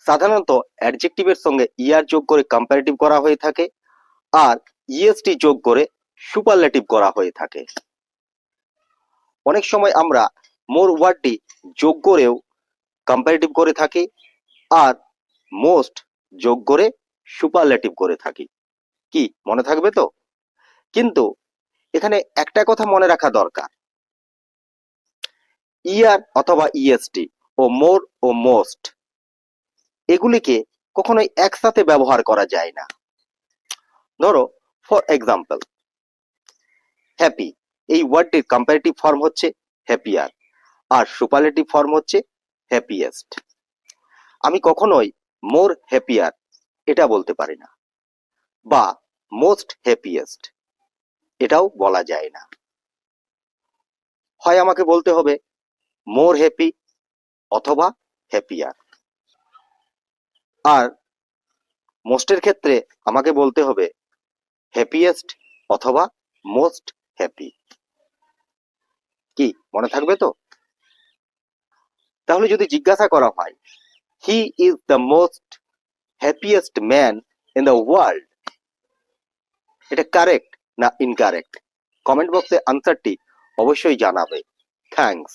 সাধারণত অ্যাডজেক্টিভের সঙ্গে ইয়ার যোগ করে কম্পারেটিভ করা হয়ে থাকে, আর ইএসটি যোগ করে সুপারলেটিভ করা হয়ে থাকে। অনেক সময় আমরা মোর ওয়ার্ডটি যোগ করেও কম্পারেটিভ করে থাকি, আর মোস্ট যোগ করে সুপারলেটিভ করে থাকি। কি মনে থাকবে তো? কিন্তু এখানে একটা কথা মনে রাখা দরকার, ইয়ার অথবা ইএসটি ও মোর ও মোস্ট এগুলিকে কখনোই একসাথে ব্যবহার করা যায় না। ধরো, ফর এক্সাম্পল, হ্যাপি এই ওয়ার্ডটির কম্পারেটিভ ফর্ম হচ্ছে হ্যাপিয়ার, আর সুপারলেটিভ ফর্ম হচ্ছে হ্যাপিয়েস্ট। আমি কখনোই মোর হ্যাপিয়ার এটা বলতে পারি না, বা মোস্ট হ্যাপিয়েস্ট এটাও বলা যায় না। হয় আমাকে বলতে হবে মোর হ্যাপি অথবা হ্যাপিয়ার, আর মোস্টের ক্ষেত্রে আমাকে বলতে হবে হ্যাপিয়েস্ট অথবা মোস্ট হ্যাপি। কি মনে থাকবে তো? তাহলে যদি জিজ্ঞাসা করা হয় he is the most happiest man in the world, এটা কারেক্ট না ইনকারেক্ট? কমেন্ট বক্সে আনসারটি অবশ্যই জানাবে। থ্যাঙ্কস।